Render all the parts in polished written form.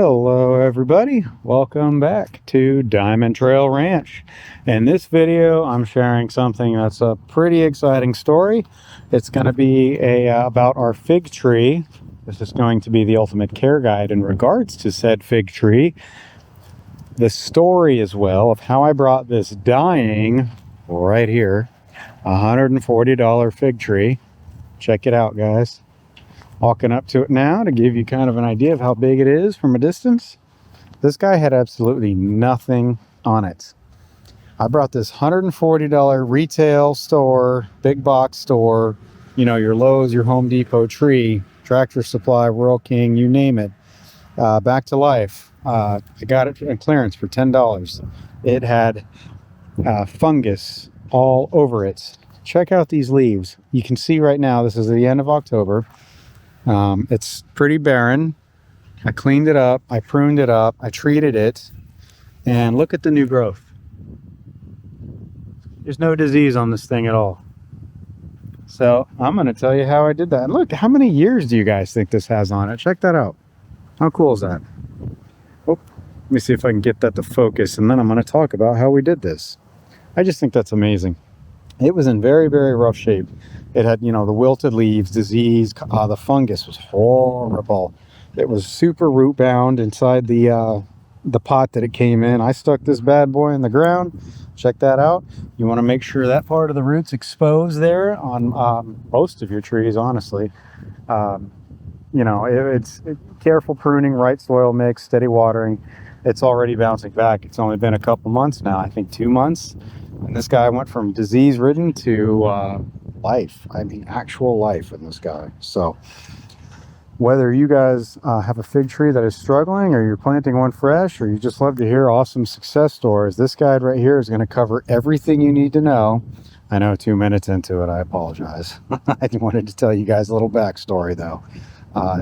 Hello everybody, welcome back to DiamondTrail Ranch. In this video I'm sharing something that's a pretty exciting story. It's going to be about our fig tree. This is going to be the ultimate care guide in regards to said fig tree. The story as well of how I brought this dying right here $140 fig tree. Check it out, guys. Walking up to it now to give you kind of an idea of how big it is from a distance. This guy had absolutely nothing on it. I brought this $140 retail store, big box store, you know, your Lowe's, your Home Depot tree, Tractor Supply, Rural King, you name it, back to life. I got it at clearance for $10. It had fungus all over it. Check out these leaves. You can see right now, this is the end of October. It's pretty barren. I cleaned it up, I pruned it up, I treated it, and look at the new growth. There's no disease on this thing at all. So I'm going to tell you how I did that. And look, how many years do you guys think this has on it? Check that out. How cool is that? Oh, let me see if I can get that to focus, and then I'm going to talk about how we did this. I just think that's amazing. It was in very, very rough shape. It had, you know, the wilted leaves, disease, the fungus was horrible. It was super root bound inside the pot that it came in. I stuck this bad boy in the ground. Check that out. You want to make sure that part of the root's exposed there on most of your trees, honestly. You know, it's careful pruning, right soil mix, steady watering. It's already bouncing back. It's only been a couple months now, I think 2 months. And this guy went from disease-ridden to life. I mean, actual life in this guy. So whether you guys have a fig tree that is struggling, or you're planting one fresh, or you just love to hear awesome success stories, this guide right here is going to cover everything you need to know. I know 2 minutes into it, I apologize. I wanted to tell you guys a little backstory though.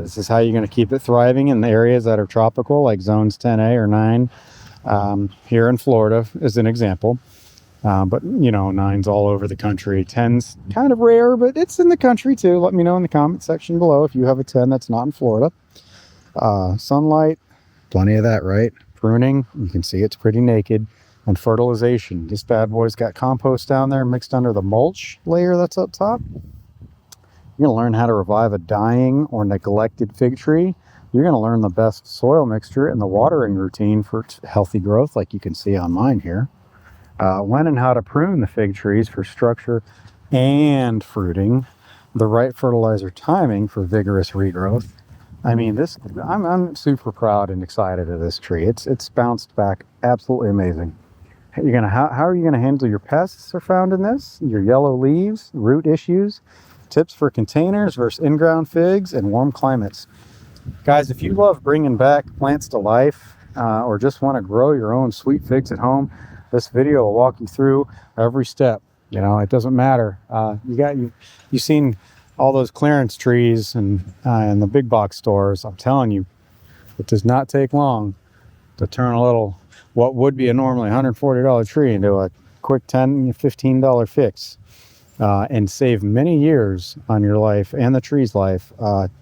This is how you're going to keep it thriving in the areas that are tropical, like zones 10A or 9 here in Florida as an example. But you know, 9's all over the country. 10's kind of rare, but it's in the country too. Let me know in the comment section below if you have a 10 that's not in Florida. Sunlight, plenty of that, right? Pruning, you can see it's pretty naked. And fertilization. This bad boy's got compost down there mixed under the mulch layer that's up top. You're going to learn how to revive a dying or neglected fig tree. You're going to learn the best soil mixture and the watering routine for healthy growth, like you can see on mine here. When and how to prune the fig trees for structure and fruiting, the right fertilizer timing for vigorous regrowth. I mean, I'm super proud and excited of this tree. It's bounced back absolutely amazing. How are you gonna handle your pests are found in this? Your yellow leaves, root issues, tips for containers versus in-ground figs, and warm climates. Guys, if you love bringing back plants to life, or just want to grow your own sweet figs at home, this video will walk you through every step. You know, it doesn't matter. You've seen all those clearance trees and in the big box stores. I'm telling you, it does not take long to turn a little, what would be a normally $140 tree into a quick $10, $15 fix, and save many years on your life and the tree's life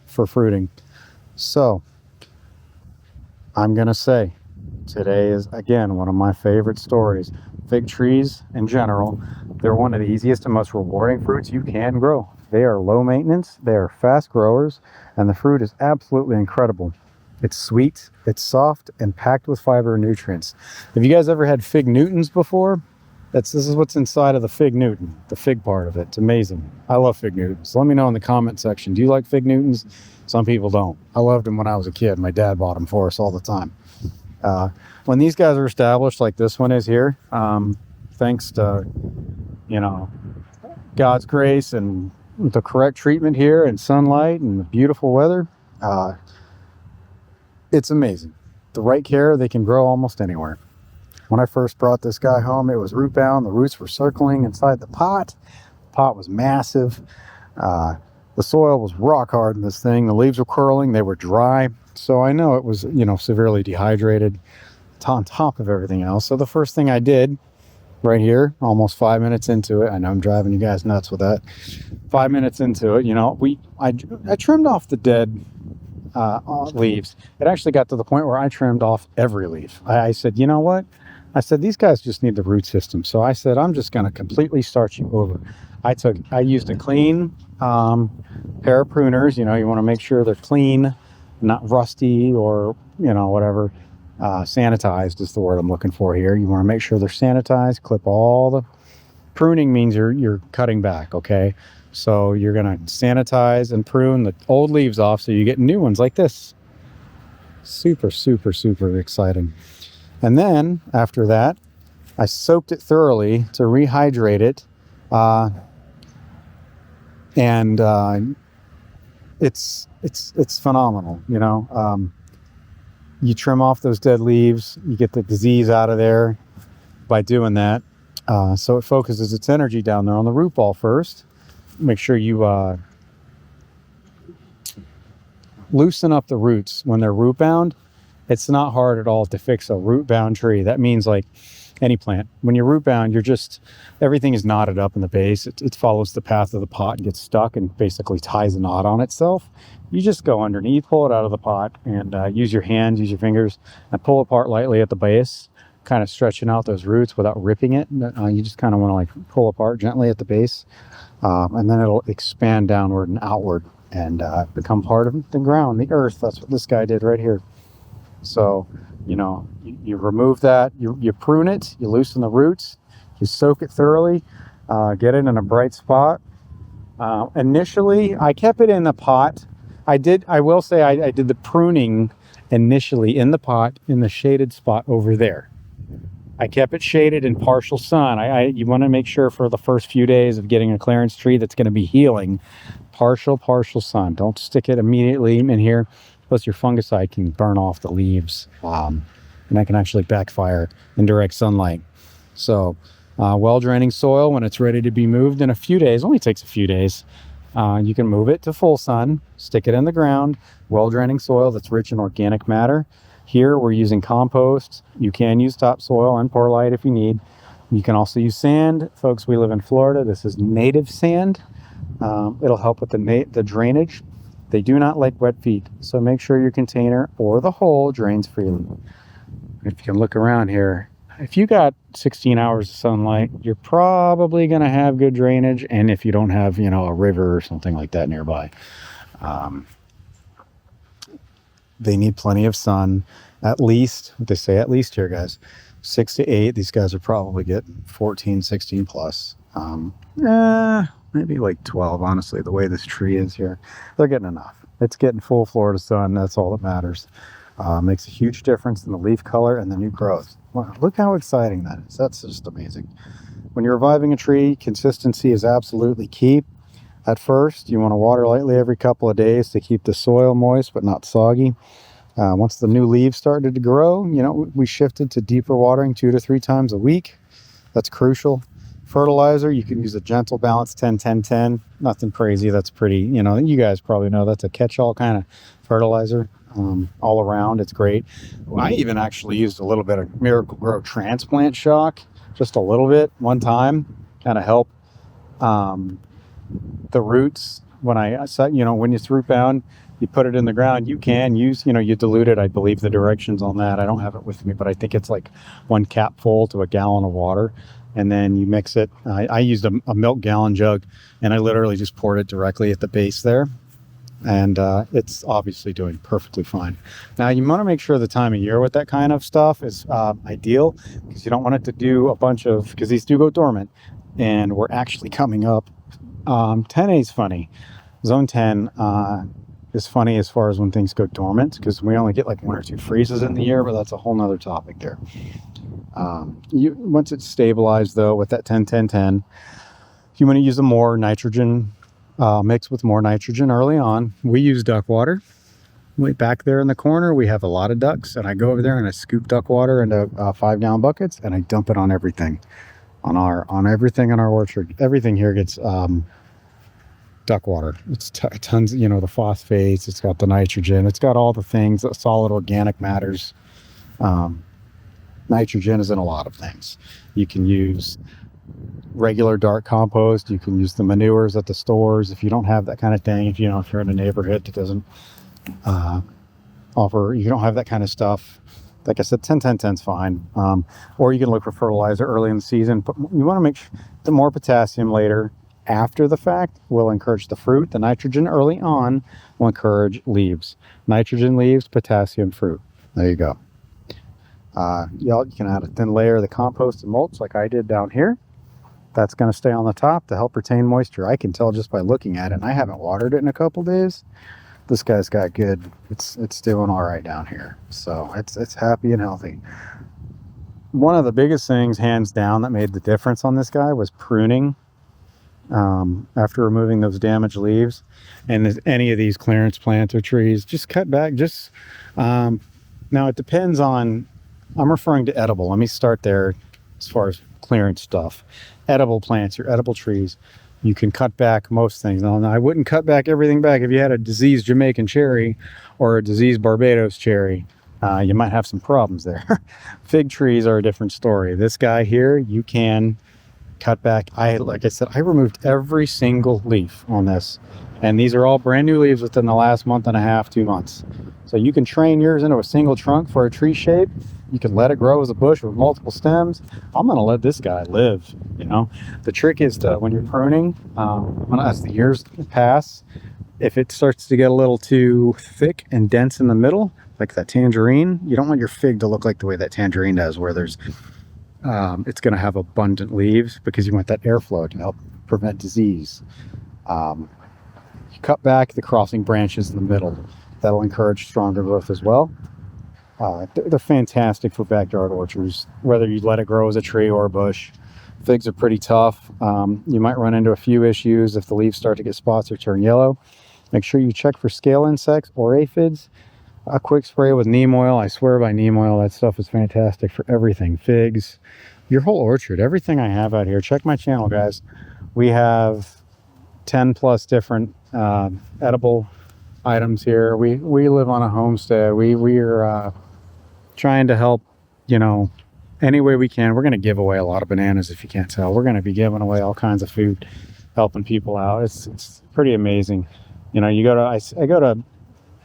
for fruiting. So I'm gonna say, today is, again, one of my favorite stories. Fig trees in general, they're one of the easiest and most rewarding fruits you can grow. They are low maintenance, they are fast growers, and the fruit is absolutely incredible. It's sweet, it's soft, and packed with fiber and nutrients. Have you guys ever had fig Newtons before? This is what's inside of the fig Newton, the fig part of it. It's amazing. I love fig Newtons. Let me know in the comment section. Do you like fig Newtons? Some people don't. I loved them when I was a kid. My dad bought them for us all the time. When these guys are established like this one is here, thanks to, you know, God's grace and the correct treatment here and sunlight and the beautiful weather, it's amazing. The right care, they can grow almost anywhere. When I first brought this guy home, it was root bound. The roots were circling inside the pot. The pot was massive. The soil was rock hard in this thing. The leaves were curling. They were dry. So I know it was, you know, severely dehydrated on top of everything else. So the first thing I did right here, almost 5 minutes into it, I know I'm driving you guys nuts with that. 5 minutes into it, you know, I trimmed off the dead leaves. It actually got to the point where I trimmed off every leaf. I said, you know what? I said, these guys just need the root system. So I said, I'm just going to completely start you over. I used a clean pair of pruners. You know, you want to make sure they're clean, not rusty or, you know, whatever. Sanitized is the word I'm looking for here. You want to make sure they're sanitized. Clip all the pruning means you're cutting back. Okay. So you're going to sanitize and prune the old leaves off so you get new ones like this. Super, super, super exciting. And then after that, I soaked it thoroughly to rehydrate it. It's phenomenal. You know, you trim off those dead leaves, you get the disease out of there by doing that. So it focuses its energy down there on the root ball first. Make sure you loosen up the roots when they're root bound. It's not hard at all to fix a root bound tree. That means like any plant. When you're root bound, everything is knotted up in the base. It follows the path of the pot and gets stuck and basically ties a knot on itself. You just go underneath, pull it out of the pot, and use your hands, use your fingers, and pull apart lightly at the base, kind of stretching out those roots without ripping it. You just kind of want to like pull apart gently at the base, and then it'll expand downward and outward and become part of the ground, the earth. That's what this guy did right here. So, you know, you remove that, you prune it, you loosen the roots, you soak it thoroughly, get it in a bright spot. Initially, I kept it in the pot. I will say I did the pruning initially in the pot in the shaded spot over there. I kept it shaded in partial sun. You want to make sure for the first few days of getting a clearance tree that's going to be healing, partial sun. Don't stick it immediately in here. Plus your fungicide can burn off the leaves, and that can actually backfire in direct sunlight. So well draining soil when it's ready to be moved in a few days, only takes a few days. You can move it to full sun, stick it in the ground, well draining soil that's rich in organic matter. Here we're using compost. You can use topsoil and perlite if you need. You can also use sand. Folks, we live in Florida. This is native sand. It'll help with the drainage. They do not like wet feet, so make sure your container or the hole drains freely. If you can look around here, if you got 16 hours of sunlight, you're probably going to have good drainage. And if you don't have, you know, a river or something like that nearby, they need plenty of sun. At least, they say at least here, guys, 6 to 8. These guys are probably getting 14, 16 plus. Maybe like 12, honestly, the way this tree is here. They're getting enough. It's getting full Florida sun. That's all that matters. Makes a huge difference in the leaf color and the new growth. Wow, look how exciting that is. That's just amazing. When you're reviving a tree, consistency is absolutely key. At first, you want to water lightly every couple of days to keep the soil moist but not soggy. Once the new leaves started to grow, you know, we shifted to deeper watering 2 to 3 times a week. That's crucial. Fertilizer, you can use a gentle balance 10-10-10. Nothing crazy. That's pretty, you know, you guys probably know that's a catch-all kind of fertilizer. All around, it's great. I even actually used a little bit of Miracle-Gro transplant shock, just a little bit one time, kind of help the roots. When when it's root bound, you put it in the ground. You can use, you dilute it. I believe the directions on that, I don't have it with me, but I think it's like 1 capful to a gallon of water. And then you mix it. I used a milk gallon jug, and I literally just poured it directly at the base there. And it's obviously doing perfectly fine. Now, you want to make sure the time of year with that kind of stuff is ideal, because you don't want it to do a bunch of, because these do go dormant, and we're actually coming up. 10A is funny. Zone 10 is funny as far as when things go dormant, because we only get like 1 or 2 freezes in the year, but that's a whole nother topic there. Once it's stabilized, though, with that 10-10-10, you want to use a more nitrogen, mix with more nitrogen early on. We use duck water. Way back there in the corner, we have a lot of ducks, and I go over there and I scoop duck water into 5-gallon buckets, and I dump it on everything, on everything in our orchard. Everything here gets duck water. It's tons, the phosphates. It's got the nitrogen. It's got all the things, the solid organic matters. Nitrogen is in a lot of things. You can use regular dark compost. You can use the manures at the stores if you don't have that kind of thing. If you're in a neighborhood that doesn't Offer, you don't have that kind of stuff, like I said, 10-10-10 is fine. Or you can look for fertilizer early in the season, but you want to make sure the more potassium later after the fact will encourage the fruit. The nitrogen early on will encourage leaves. Nitrogen leaves, potassium fruit. There you go. You can add a thin layer of the compost and mulch like I did down here. That's going to stay on the top to help retain moisture. I can tell just by looking at it, and I haven't watered it in a couple days. This guy's got good, it's doing all right down here. So it's happy and healthy. One of the biggest things, hands down, that made the difference on this guy was pruning. After removing those damaged leaves, and any of these clearance plants or trees, just cut back. Now it depends on, I'm referring to edible. Let me start there as far as clearance stuff. Edible plants or edible trees, you can cut back most things. Now, I wouldn't cut back everything back. If you had a diseased Jamaican cherry or a diseased Barbados cherry, you might have some problems there. Fig trees are a different story. This guy here, you can cut back. Like I said, I removed every single leaf on this, and these are all brand new leaves within the last month and a half, 2 months. So you can train yours into a single trunk for a tree shape. You can let it grow as a bush with multiple stems. I'm going to let this guy live. The trick is to, when you're pruning, as the years pass, if it starts to get a little too thick and dense in the middle, like that tangerine, you don't want your fig to look like the way that tangerine does, where there's it's going to have abundant leaves, because you want that airflow to help prevent disease. You cut back the crossing branches in the middle. That'll encourage stronger growth as well. They're fantastic for backyard orchards, whether you let it grow as a tree or a bush. Figs are pretty tough. You might run into a few issues if the leaves start to get spots or turn yellow. Make sure you check for scale insects or aphids. A quick spray with neem oil. I swear by neem oil, that stuff is fantastic for everything. Figs, your whole orchard, everything I have out here. Check my channel, guys. We have 10 plus different edible items here. We live on a homestead. We're trying to help, any way we can. We're going to give away a lot of bananas, if you can't tell. We're going to be giving away all kinds of food, helping people out. It's pretty amazing.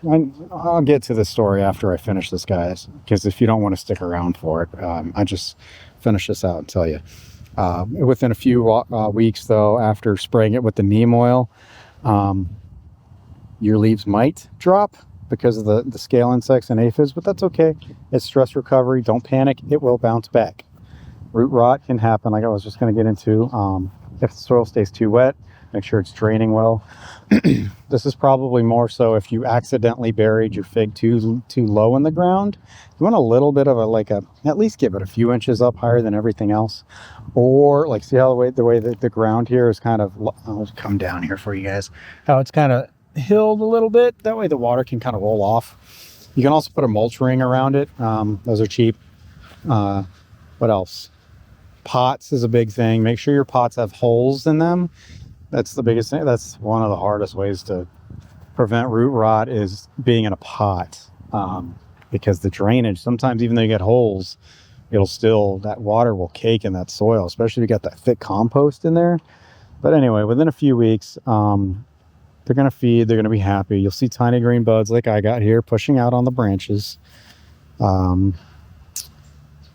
I'll get to the story after I finish this, guys, because if you don't want to stick around for it, I just finish this out and tell you. Within a few weeks, though, after spraying it with the neem oil, your leaves might drop because of the scale insects and aphids, but that's okay. It's stress recovery. Don't panic. It will bounce back. Root rot can happen, like I was just going to get into. If the soil stays too wet, make sure it's draining well. This is probably more so if you accidentally buried your fig too low in the ground. You want a little bit of at least give it a few inches up higher than everything else. Or see how the way the ground here is kind of, I'll come down here for you guys, how it's kind of hilled a little bit. That way the water can kind of roll off. You can also put a mulch ring around it. Those are cheap. What else? Pots is a big thing. Make sure your pots have holes in them. That's the biggest thing. That's one of the hardest ways to prevent root rot, is being in a pot, because the drainage, sometimes even though you get holes, that water will cake in that soil, especially if you got that thick compost in there. But anyway, within a few weeks, they're going to feed, they're going to be happy. You'll see tiny green buds like I got here pushing out on the branches.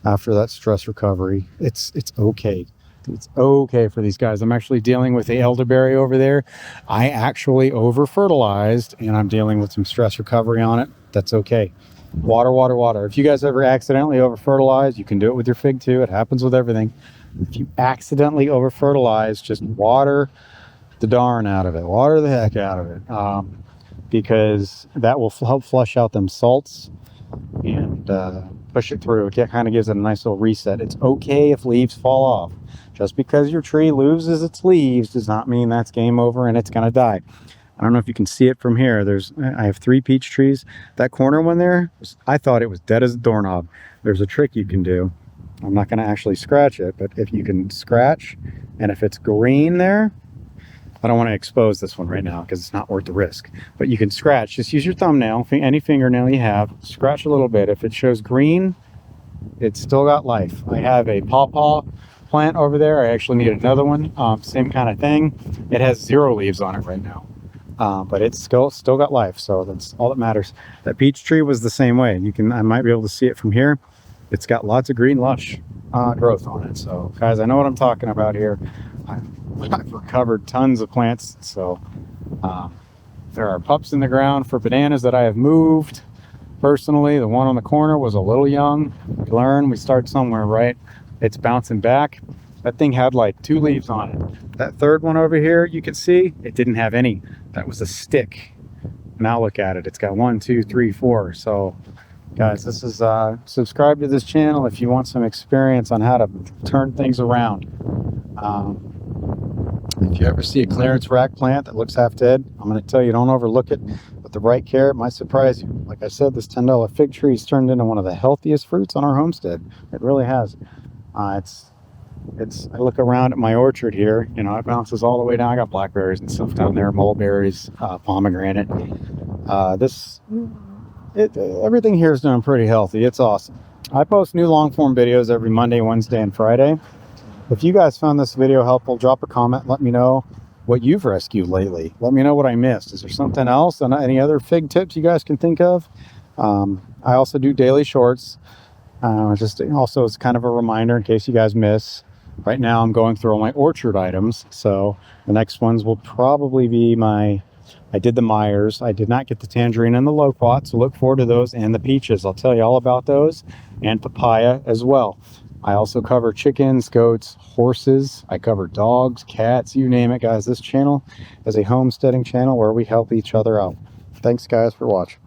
After that stress recovery, it's okay. It's okay for these guys. I'm actually dealing with the elderberry over there. I actually over fertilized, and I'm dealing with some stress recovery on it. That's okay. Water, water, water. If you guys ever accidentally over fertilize, you can do it with your fig too. It happens with everything. If you accidentally over fertilize, just water the darn out of it. Water the heck out of it. Because that will help flush out them salts and push it through. It kind of gives it a nice little reset. It's okay if leaves fall off. Just because your tree loses its leaves does not mean that's game over and it's going to die. I don't know if you can see it from here. I have 3 peach trees. That corner one there, I thought it was dead as a doorknob. There's a trick you can do. I'm not going to actually scratch it, but if you can scratch, and if it's green there, I don't want to expose this one right now because it's not worth the risk. But you can scratch. Just use your thumbnail, any fingernail you have, scratch a little bit. If it shows green, it's still got life. I have a pawpaw plant over there. I actually need another one. Same kind of thing. It has 0 leaves on it right now. but it's still got life, so that's all that matters. That peach tree was the same way. I might be able to see it from here. It's got lots of green lush growth on it. So guys, I know what I'm talking about here. I've recovered tons of plants. So there are pups in the ground for bananas that I have moved. Personally, the one on the corner was a little young. We start somewhere, right? It's bouncing back. That thing had like 2 leaves on it. That third one over here, you can see it didn't have any. That was a stick. Now look at it. It's got 1, 2, 3, 4. So guys, this is subscribe to this channel if you want some experience on how to turn things around. If you ever see a clearance rack plant that looks half dead, I'm going to tell you, don't overlook it. With the right care, it might surprise you. Like I said, this $10 fig tree has turned into one of the healthiest fruits on our homestead. It really has. I look around at my orchard here, you know, it bounces all the way down. I got blackberries and stuff down there, mulberries, pomegranate. Everything here is doing pretty healthy. It's awesome. I post new long form videos every Monday, Wednesday, and Friday. If you guys found this video helpful, drop a comment. Let me know what you've rescued lately. Let me know what I missed. Is there something else and any other fig tips you guys can think of? I also do daily shorts. Just also as kind of a reminder in case you guys miss. Right now I'm going through all my orchard items. So the next ones will probably be I did the Myers. I did not get the tangerine and the loquat, so look forward to those, and the peaches. I'll tell you all about those, and papaya as well. I also cover chickens, goats, horses. I cover dogs, cats, you name it, guys. This channel is a homesteading channel where we help each other out. Thanks, guys, for watching.